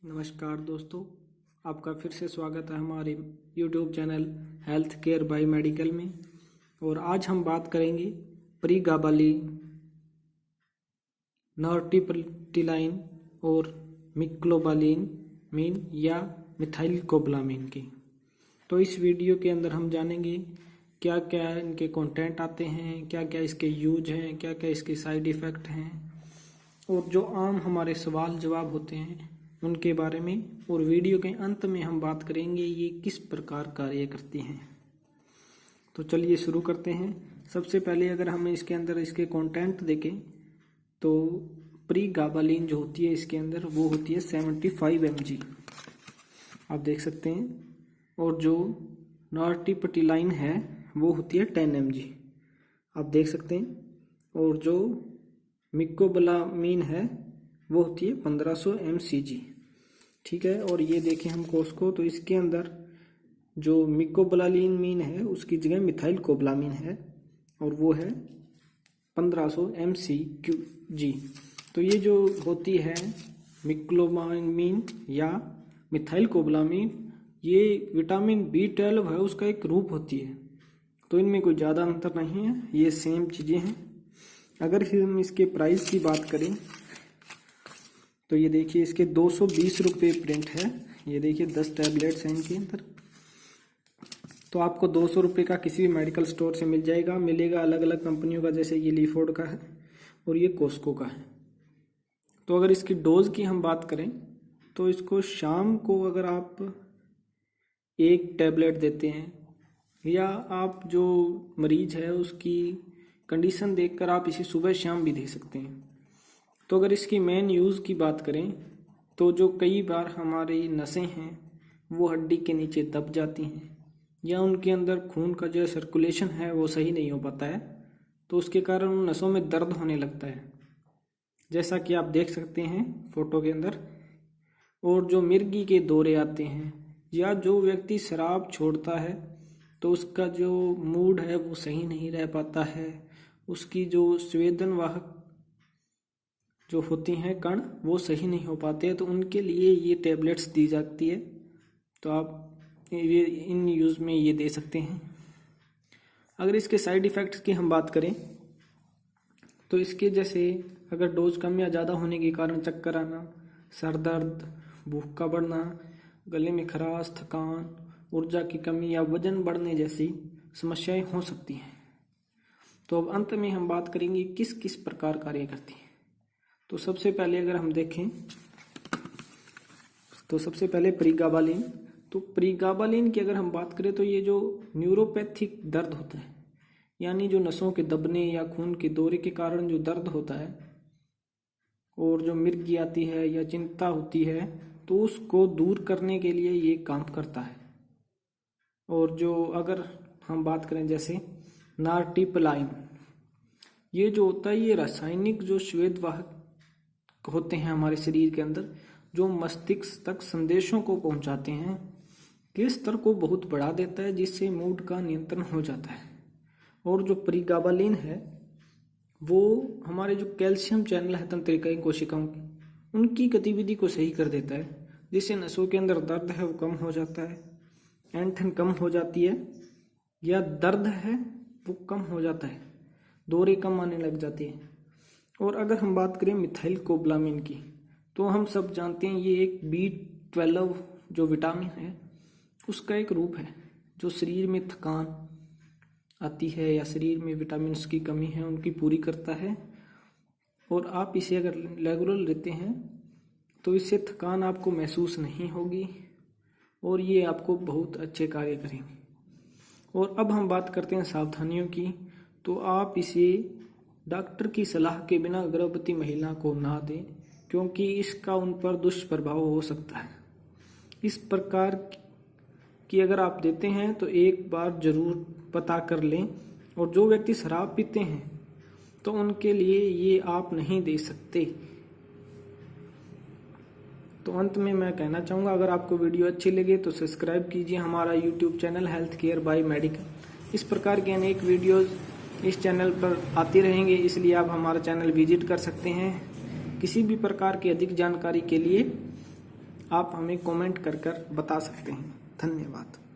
नमस्कार दोस्तों, आपका फिर से स्वागत है हमारे YouTube channel health care bye medical में। और आज हम बात करेंगे प्रीगाबालिन, नॉर्टिप्टिलाइन और मिक्लोबालिन मीन या मिथाइलकोबालामीन की। तो इस वीडियो के अंदर हम जानेंगे क्या क्या इनके कंटेंट आते हैं, क्या क्या इसके यूज हैं, क्या क्या इसके साइड इफ़ेक्ट हैं और जो आम हमारे सवाल जवाब होते हैं उनके बारे में। और वीडियो के अंत में हम बात करेंगे ये किस प्रकार कार्य करती हैं। तो चलिए शुरू करते हैं। सबसे पहले अगर हम इसके अंदर इसके कंटेंट देखें तो प्रीगाबालिन जो होती है इसके अंदर वो होती है 75 mg, आप देख सकते हैं। और जो नॉर्टिप्टिलाइन है वो होती है 10 mg, आप देख सकते हैं। और जो मिक्लोबालामीन है वो होती है 1500 mcg, ठीक है। और ये देखें हम कोर्स को, तो इसके अंदर जो मिक्लोबालामीन है उसकी जगह मिथाइलकोबालामीन है और वो है 1500 mcg। तो ये जो होती है मिक्लोबालामीन या मिथाइलकोबालामीन, ये विटामिन B12 है उसका एक रूप होती है। तो इनमें कोई ज़्यादा अंतर नहीं है, ये सेम चीज़ें हैं। अगर हम इसके प्राइस की बात करें तो ये देखिए इसके 220 रुपये प्रिंट है। ये देखिए 10 टैबलेट्स हैं इनके अंदर। तो आपको 200 रुपये का किसी भी मेडिकल स्टोर से मिलेगा अलग अलग कंपनियों का, जैसे ये लीफोर्ड का है और ये कॉस्को का है। तो अगर इसकी डोज की हम बात करें तो इसको शाम को अगर आप एक टैबलेट देते हैं या आप जो मरीज है उसकी कंडीशन देखकर आप इसे सुबह शाम भी दे सकते हैं। तो अगर इसकी मेन यूज़ की बात करें तो जो कई बार हमारी नसें हैं वो हड्डी के नीचे दब जाती हैं या उनके अंदर खून का जो सर्कुलेशन है वो सही नहीं हो पाता है, तो उसके कारण उन नसों में दर्द होने लगता है, जैसा कि आप देख सकते हैं फोटो के अंदर। और जो मिर्गी के दौरे आते हैं या जो व्यक्ति शराब छोड़ता है तो उसका जो मूड है वो सही नहीं रह पाता है, उसकी जो संवेदनवाहक जो होती हैं कण वो सही नहीं हो पाते हैं, तो उनके लिए ये टैबलेट्स दी जाती है। तो आप ये इन यूज़ में ये दे सकते हैं। अगर इसके साइड इफ़ेक्ट्स की हम बात करें तो इसके जैसे अगर डोज कम या ज़्यादा होने के कारण चक्कर आना, सर दर्द, भूख का बढ़ना, गले में खराश, थकान, ऊर्जा की कमी या वजन बढ़ने जैसी समस्याएं हो सकती हैं। तो अब अंत में हम बात करेंगे किस किस प्रकार कार्य करती हैं। तो सबसे पहले अगर हम देखें तो सबसे पहले प्रीगाबालिन। तो प्रीगाबालिन की अगर हम बात करें तो ये जो न्यूरोपैथिक दर्द होता है, यानी जो नसों के दबने या खून के दौरे के कारण जो दर्द होता है और जो मिर्गी आती है या चिंता होती है, तो उसको दूर करने के लिए ये काम करता है। और जो अगर हम बात करें जैसे नॉर्टिप्टिलाइन, ये जो होता है ये रासायनिक जो संवेदवाहक होते हैं हमारे शरीर के अंदर, जो मस्तिष्क तक संदेशों को पहुंचाते हैं, के स्तर को बहुत बढ़ा देता है, जिससे मूड का नियंत्रण हो जाता है। और जो प्रीगाबालिन है वो हमारे जो कैल्शियम चैनल है तंत्रिकाएं कोशिकाओं की, उनकी गतिविधि को सही कर देता है, जिससे नसों के अंदर दर्द है वो कम हो जाता है, ऐंठन कम हो जाती है या दर्द है वो कम हो जाता है, दौरे कम आने लग जाती है। और अगर हम बात करें मिथाइलकोबालामीन की, तो हम सब जानते हैं ये एक B12 जो विटामिन है उसका एक रूप है, जो शरीर में थकान आती है या शरीर में विटामिन्स की कमी है उनकी पूरी करता है। और आप इसे अगर रेगुलर लेते हैं तो इससे थकान आपको महसूस नहीं होगी और ये आपको बहुत अच्छे कार्य करेंगे। और अब हम बात करते हैं सावधानियों की। तो आप इसे डॉक्टर की सलाह के बिना गर्भवती महिला को ना दें, क्योंकि इसका उन पर दुष्प्रभाव हो सकता है। इस प्रकार की अगर आप देते हैं तो एक बार जरूर पता कर लें। और जो व्यक्ति शराब पीते हैं तो उनके लिए ये आप नहीं दे सकते। तो अंत में मैं कहना चाहूँगा, अगर आपको वीडियो अच्छी लगे तो सब्सक्राइब कीजिए हमारा YouTube channel health care bye medical. इस प्रकार के अनेक वीडियोज़ इस चैनल पर आती रहेंगे, इसलिए आप हमारा चैनल विजिट कर सकते हैं। किसी भी प्रकार की अधिक जानकारी के लिए आप हमें कमेंट कर कर बता सकते हैं। धन्यवाद।